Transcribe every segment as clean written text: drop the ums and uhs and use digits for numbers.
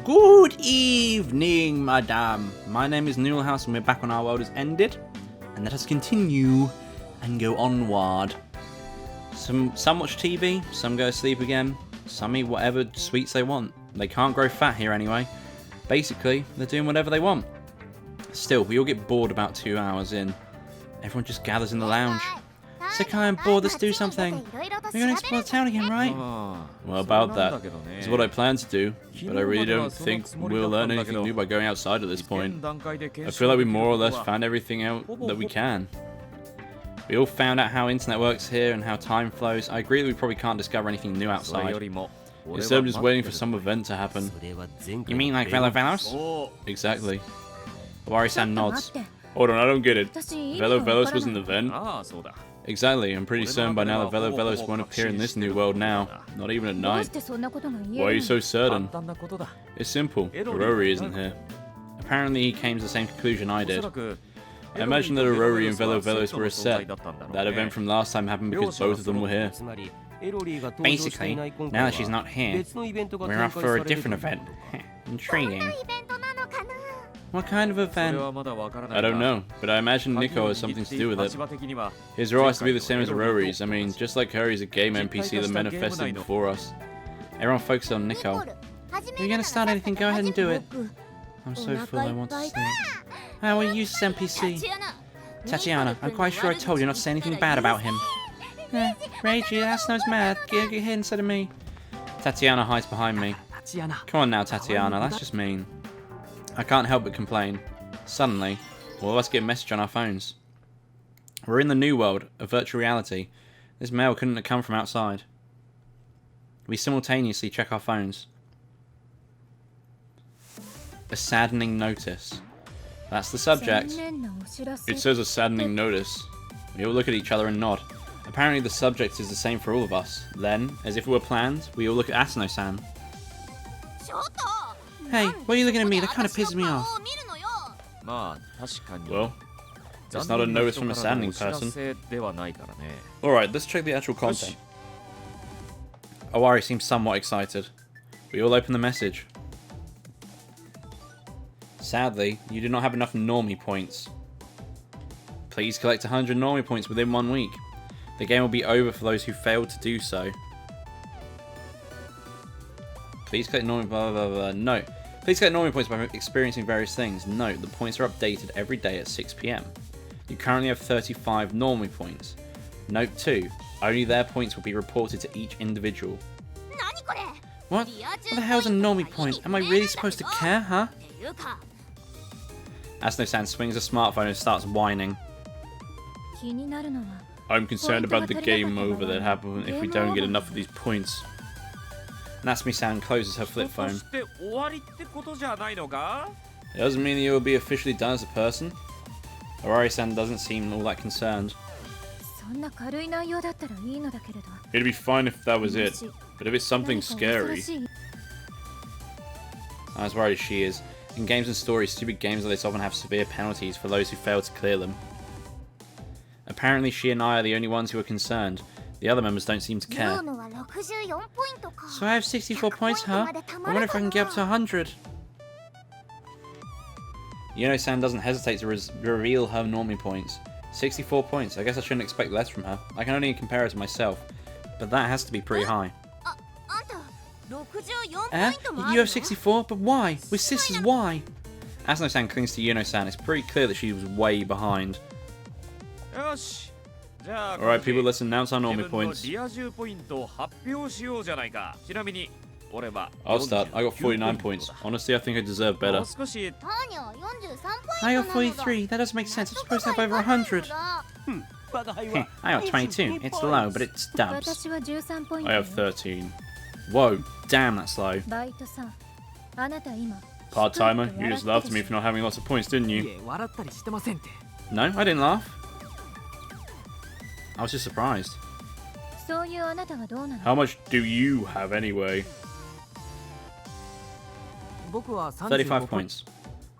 Good evening, madame. My name is NoodleHouse and we're back when our world has ended. And let us continue and go onward. Some watch TV, some go to sleep again, some eat whatever sweets they want. They can't grow fat here anyway. Basically, they're doing whatever they want. Still, we all get bored about 2 hours in. Everyone just gathers in the lounge. Sick, I'm bored, let's do something. We're going to explore the town again, right? Well, about that. It's what I plan to do, but I really don't think we'll learn anything new by going outside at this point. I feel like we more or less found everything out that we can. We all found out how internet works here and how time flows. I agree that we probably can't discover anything new outside. Instead, I'm just waiting for some event to happen. You mean like NoodleHouse? Exactly. Wari-san nods. Hold on, I don't get it. NoodleHouse was an event? Exactly, I'm pretty certain by now that NoodleHouse won't appear in this new world now. Not even at night. Why are you so certain? It's simple. Rory isn't here. Apparently he came to the same conclusion I did. I imagine that Rory and NoodleHouse were a set. That event from last time happened because both of them were here. Basically, now that she's not here, we're off for a different event. Intriguing. What kind of event? I don't know, but I imagine Nico has something to do with it. His role has to be the same as Rory's. I mean, just like her, he's a game NPC that manifested before us. Everyone focused on Nico. If you're gonna start anything, go ahead and do it. I'm so full, I want to sleep. How are you, NPC? Tatiana, I'm quite sure I told you not to say anything bad about him. Reiji, Asno's mad. Get here instead of me. Tatiana hides behind me. Come on now, Tatiana, that's just mean. I can't help but complain. Suddenly, all of us get a message on our phones. We're in the new world, a virtual reality. This mail couldn't have come from outside. We simultaneously check our phones. A saddening notice. That's the subject. It says a saddening notice. We all look at each other and nod. Apparently the subject is the same for all of us. Then, as if it were planned, we all look at Asano-san. Hey, why are you looking at me? That kind of pisses me off. Well, it's not a notice from a saddening person. Alright, let's check the actual content. Owari seems somewhat excited. We all open the message. Sadly, you do not have enough Normie points. Please collect 100 Normie points within 1 week. The game will be over for those who failed to do so. Please collect Normie blah blah blah. No. Please collect Normie points by experiencing various things. Note, the points are updated every day at 6 PM. You currently have 35 Normie points. Note 2, only their points will be reported to each individual. What? What the hell's a Normie point? Am I really supposed to care, huh? Asano-san swings a smartphone and starts whining. I'm concerned about the game over that happens if we don't get enough of these points. Natsumi-san closes her flip phone. It doesn't mean that you will be officially done as a person. Owari-san doesn't seem all that concerned. It'd be fine if that was it, but if it's something scary... I'm as worried as she is. In games and stories, stupid games like this often have severe penalties for those who fail to clear them. Apparently she and I are the only ones who are concerned. The other members don't seem to care. So I have 64 points, huh? I wonder if I can get up to 100. Yuno-san doesn't hesitate to reveal her Normie points. 64 points. I guess I shouldn't expect less from her. I can only compare her to myself. But that has to be pretty high. You have 64? But why? We're sisters, why? Asano-san clings to Yuno-san. It's pretty clear that she was way behind. Alright people, let's announce our Normie points. I'll start. I got 49 points. Honestly, I think I deserve better. I got 43. That doesn't make sense. I'm supposed to have over 100. I got 22. It's low, but it's dubs. I have 13. Whoa, damn, that's low. Part-timer, you just laughed at me for not having lots of points, didn't you? No, I didn't laugh. I was just surprised. How much do you have anyway? 35 points.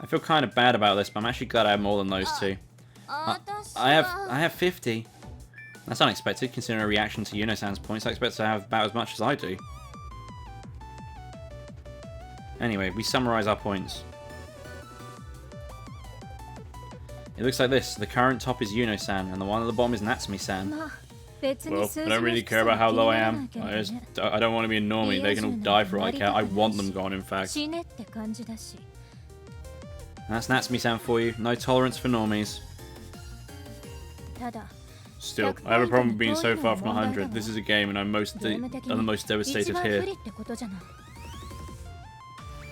I feel kind of bad about this, but I'm actually glad I have more than those two. I have 50. That's unexpected, considering a reaction to Yuno-san's points. I expect to have about as much as I do. Anyway, we summarize our points. It looks like this. The current top is Yuno-san, and the one at the bottom is Natsumi-san. Well, I don't really care about how low I am. I don't want to be a normie. They can all die for all I care. I want them gone, in fact. And that's Natsumi-san for you. No tolerance for normies. Still, I have a problem with being so far from 100. This is a game, and I'm the most devastated here.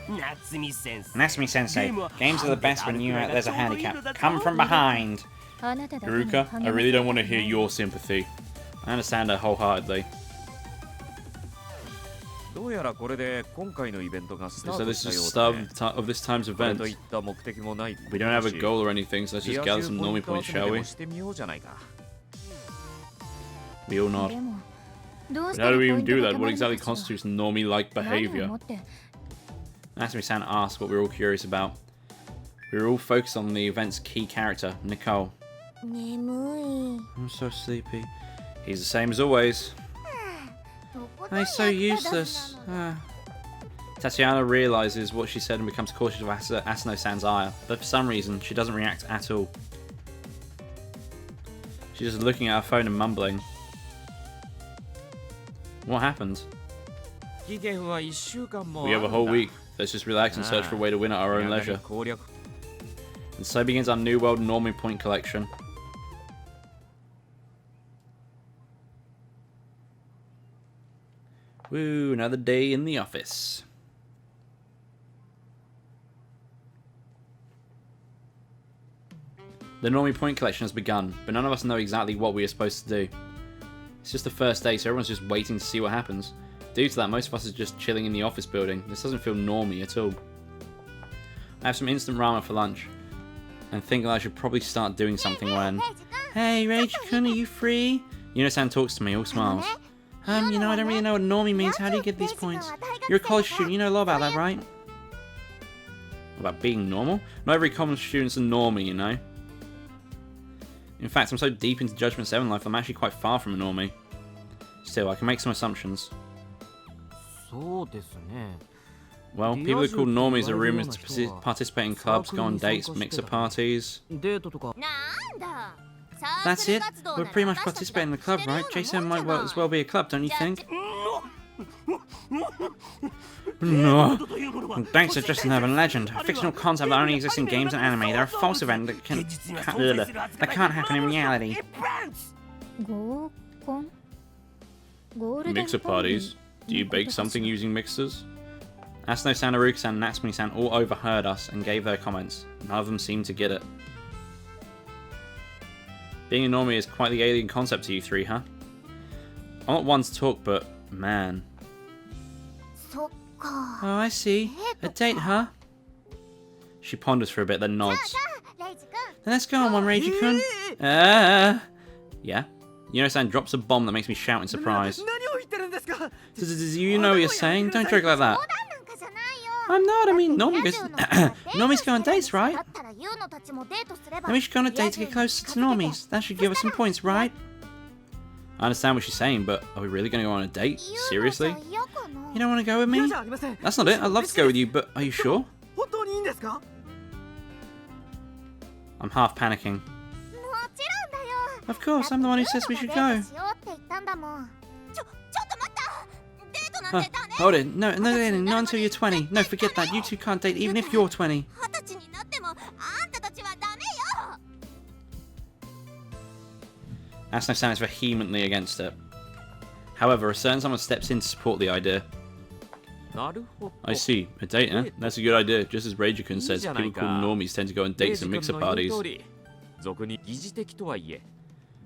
Natsumi-sensei, games are the best when there's a handicap. Come from behind! Haruka, I really don't want to hear your sympathy. I understand her wholeheartedly. So this is the start of this time's event. We don't have a goal or anything, so let's just gather some normie points, shall we? We all nod. But how do we even do that? What exactly constitutes normie-like behavior? Natsumi-san asked what we were all curious about. We were all focused on the event's key character, Nicole. I'm so sleepy. He's the same as always. He's so useless. Tatiana realizes what she said and becomes cautious of Asano-san's ire, but for some reason, she doesn't react at all. She's just looking at her phone and mumbling. What happened? We have a whole week. Let's just relax and search for a way to win at our own leisure. And so begins our New World Normie Point collection. Woo, another day in the office. The Normie Point collection has begun, but none of us know exactly what we are supposed to do. It's just the first day, so everyone's just waiting to see what happens. Due to that, most of us are just chilling in the office building. This doesn't feel normie at all. I have some instant ramen for lunch, and think that I should probably start doing something when... Hey, Reiji-kun, are you free? Yuno-san talks to me, all smiles. You know, I don't really know what normie means. How do you get these points? You're a college student, you know a lot about that, right? About being normal? Not every college student's a normie, you know? In fact, I'm so deep into Judgment 7 life, I'm actually quite far from a normie. Still, I can make some assumptions. Well, people who call normies are rumoured to participate in clubs, go on dates, mixer parties. That's it? We're pretty much participating in the club, right? J7 might as well be a club, don't you think? No. Dates are just an urban legend, a fictional concept that only exists in games and anime. They're a false event that can't happen in reality. Mixer parties? Do you bake something using mixers? Asano-san, Haruka-san, and Natsumi-san all overheard us and gave their comments. None of them seemed to get it. Being a normie is quite the alien concept to you three, huh? I'm not one to talk, but man. Oh, I see. A date, huh? She ponders for a bit, then nods. Then let's go on one, Reiji-kun. Yeah? Yuno-san drops a bomb that makes me shout in surprise. Do you know what you're saying? Don't joke like that. I'm not, I mean, normies go on dates, right? Then we should go on a date to get closer to normies. That should give us some points, right? I understand what she's saying, but are we really going to go on a date? Seriously? You don't want to go with me? That's not it, I'd love to go with you, but are you sure? I'm half panicking. Of course, I'm the one who says we should go. Hold it. No, not until you're 20. No, forget that. You two can't date even if you're 20. Asano-san is vehemently against it. However, a certain someone steps in to support the idea. I see. A date, eh? That's a good idea. Just as Reiji-kun says, people called normies tend to go on dates and mixer parties.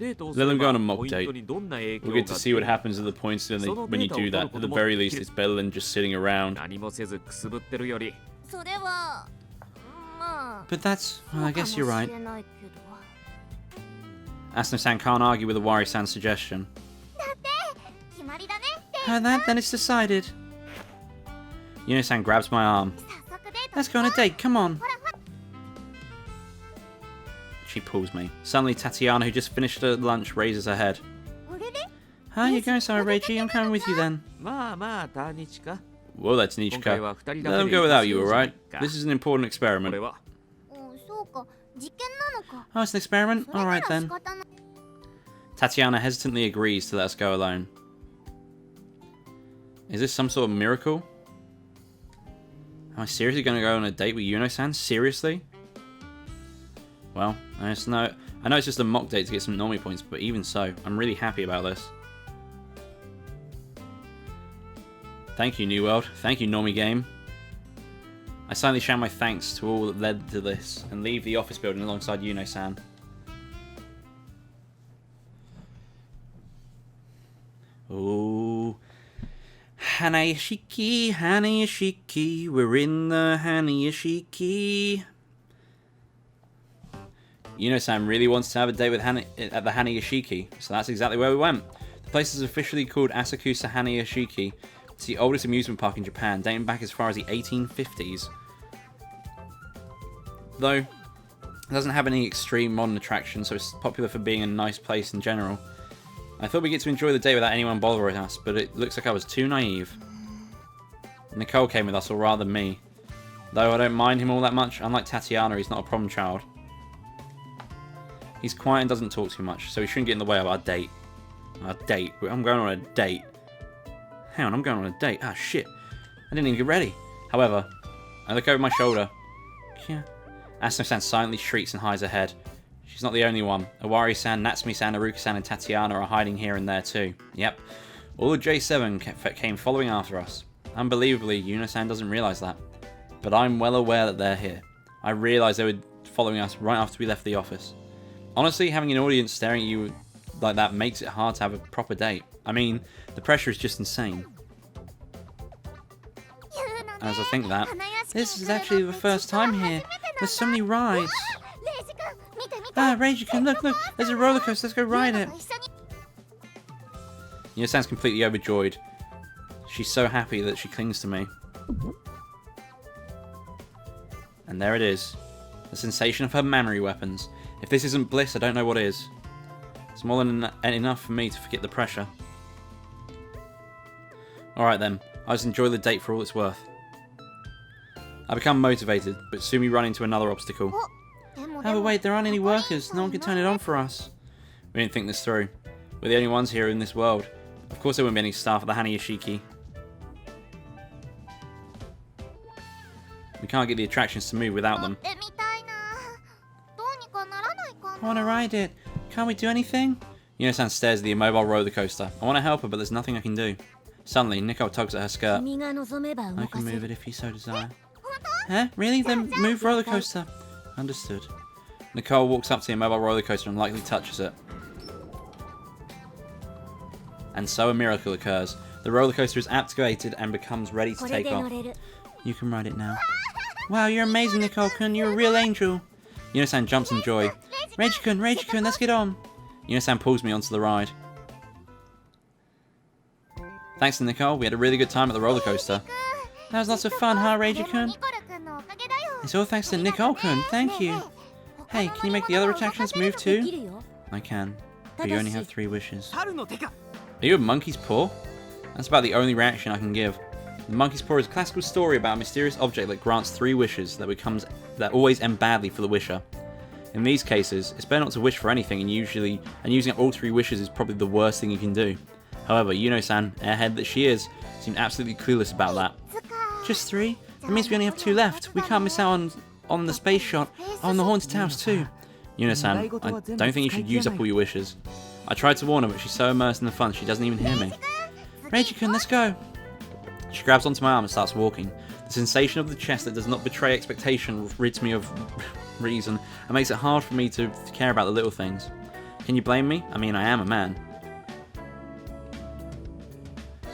Let them go on a mock date. We'll get to see what happens at the points when you do that. At the very least, it's better than just sitting around. But that's... well, I guess you're right. Asano-san can't argue with Awari-san's suggestion. Heard that? Then it's decided. Yuno-san grabs my arm. Let's go on a date, come on. She pulls me. Suddenly, Tatiana, who just finished her lunch, raises her head. Huh, you're going somewhere, Reiji? I'm coming with you then. Well, that's Nichika. Let them go without you, alright? This is an important experiment. Oh, it's an experiment? Alright then. Tatiana hesitantly agrees to let us go alone. Is this some sort of miracle? Am I seriously going to go on a date with Yuno-san? Seriously? Well, I know it's just a mock date to get some Normie points, but even so, I'm really happy about this. Thank you, New World. Thank you, Normie Game. I silently shout my thanks to all that led to this, and leave the office building alongside Yuno-san. Oh, Hanayashiki, Hanayashiki, we're in the Hanayashiki. Yuno-san really wants to have a date with at the Hanayashiki, so that's exactly where we went. The place is officially called Asakusa Hanayashiki. It's the oldest amusement park in Japan, dating back as far as the 1850s. Though, it doesn't have any extreme modern attractions, so it's popular for being a nice place in general. I thought we'd get to enjoy the day without anyone bothering us, but it looks like I was too naive. Nicole came with us, or rather me. Though I don't mind him all that much, unlike Tatiana, he's not a problem child. He's quiet and doesn't talk too much, so he shouldn't get in the way of our date. Our date? I'm going on a date. Hang on, I'm going on a date. Ah, shit. I didn't even get ready. However, I look over my shoulder. Yeah. Asano-san silently shrieks and hides her head. She's not the only one. Owari-san, Natsumi-san, Aruka-san, and Tatiana are hiding here and there too. Yep. All of J7 came following after us. Unbelievably, Yuno-san doesn't realise that. But I'm well aware that they're here. I realised they were following us right after we left the office. Honestly, having an audience staring at you like that makes it hard to have a proper date. I mean, the pressure is just insane. As I think that, this is actually the first time here. There's so many rides. Ah, Reiji-kun, look, there's a roller coaster, let's go ride it. Yuno-san's completely overjoyed. She's so happy that she clings to me. And there it is. The sensation of her memory weapons. If this isn't bliss, I don't know what is. It's more than enough for me to forget the pressure. Alright then, I'll just enjoy the date for all it's worth. I become motivated, but soon we run into another obstacle. Oh, but wait, there aren't any workers. No one can turn it on for us. We didn't think this through. We're the only ones here in this world. Of course there wouldn't be any staff at the Hanayashiki. We can't get the attractions to move without them. I want to ride it. Can't we do anything? Yuno-san stares at the immobile roller coaster. I want to help her, but there's nothing I can do. Suddenly, Nicole tugs at her skirt. I can move it if you so desire. Huh? Really? Then move roller coaster. Understood. Nicole walks up to the immobile roller coaster and lightly touches it. And so a miracle occurs. The roller coaster is activated and becomes ready to take off. You can ride it now. Wow, you're amazing, Nicole-kun. You're a real angel. Yuno-san jumps in joy. Reiji-kun, let's get on. Yuno-san pulls me onto the ride. Thanks to Nicole, we had a really good time at the roller coaster. That was lots of fun, huh, Reiji-kun? It's all thanks to Nicole-kun, thank you. Hey, can you make the other attractions move too? I can, but you only have 3 wishes. Are you a monkey's paw? That's about the only reaction I can give. The monkey's paw is a classical story about a mysterious object that grants 3 wishes that always end badly for the wisher. In these cases, it's better not to wish for anything, and using up all 3 wishes is probably the worst thing you can do. However, Yuno-san, airhead that she is, seemed absolutely clueless about that. Just 3? That means we only have 2 left. We can't miss out on the space shot, on the haunted house too. Yuno-san, I don't think you should use up all your wishes. I tried to warn her, but she's so immersed in the fun she doesn't even hear me. Reiji-kun, let's go. She grabs onto my arm and starts walking. The sensation of the chest that does not betray expectation rids me of reason and makes it hard for me to care about the little things. Can you blame me? I mean, I am a man.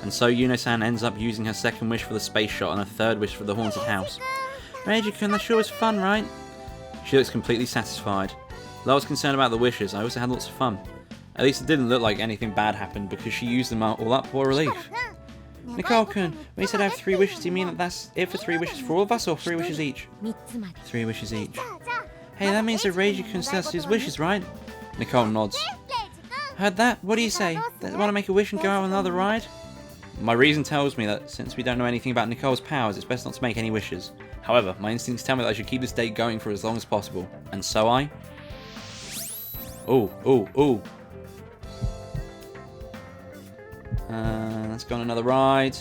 And so Yuno-san ends up using her 2nd wish for the space shot and her 3rd wish for the haunted house. Reiji-kun, that sure was fun, right? She looks completely satisfied. Though I was concerned about the wishes, I also had lots of fun. At least it didn't look like anything bad happened because she used them all up for relief. Nicole-kun, when you said I have 3 wishes, do you mean that that's it for 3 wishes for all of us, or 3 wishes each? 3 wishes each. Hey, that means that Reiji-kun still has to do his wishes, right? Nicole nods. Heard that? What do you say? Want to make a wish and go out on another ride? My reason tells me that since we don't know anything about Nicole's powers, it's best not to make any wishes. However, my instincts tell me that I should keep this date going for as long as possible. And so I... Ooh, ooh, ooh. Let's go on another ride.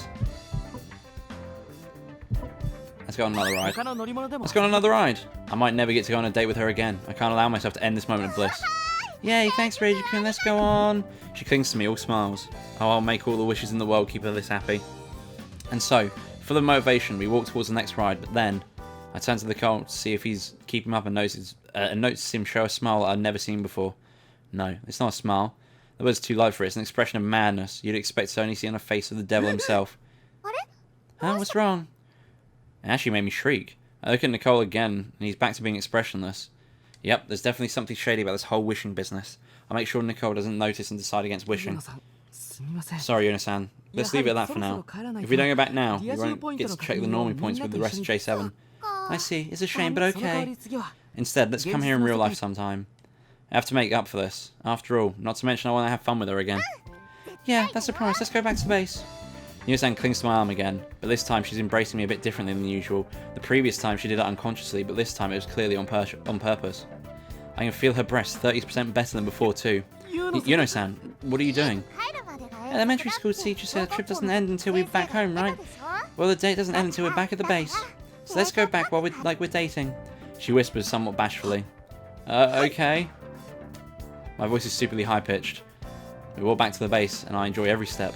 Let's go on another ride. Let's go on another ride. I might never get to go on a date with her again. I can't allow myself to end this moment of bliss. Yay, thanks, Reiji-kun. Let's go on. She clings to me, all smiles. Oh, I'll make all the wishes in the world, keep her this happy. And so, full of motivation, we walk towards the next ride, but then I turn to Nicole to see if he's keeping up and notice him show a smile that I've never seen before. No, it's not a smile. The word's too light for it. It's an expression of madness you'd expect to only see on the face of the devil himself. Huh? What's wrong? It actually made me shriek. I look at Nicole again, and he's back to being expressionless. Yep, there's definitely something shady about this whole wishing business. I'll make sure Nicole doesn't notice and decide against wishing. Sorry, Yuna-san. Let's leave it at that for now. If we don't go back now, we won't get to check the Normie points with the rest of J7. I see. It's a shame, but okay. Instead, let's come here in real life sometime. I have to make up for this. After all, not to mention I want to have fun with her again. Yeah, that's a promise. Let's go back to base. Yuna-san clings to my arm again, but this time she's embracing me a bit differently than usual. The previous time she did it unconsciously, but this time it was clearly on purpose. I can feel her breasts 30% better than before too. Yuna-san, what are you doing? Elementary school teacher said the trip doesn't end until we're back home, right? Well, the date doesn't end until we're back at the base. So let's go back while we're dating. She whispers somewhat bashfully. Okay. My voice is superly high-pitched. We walk back to the base, and I enjoy every step.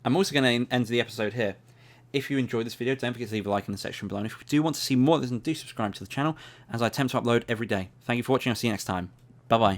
I'm also going to end the episode here. If you enjoyed this video, don't forget to leave a like in the section below. And if you do want to see more of this, then do subscribe to the channel, as I attempt to upload every day. Thank you for watching. I'll see you next time. Bye-bye.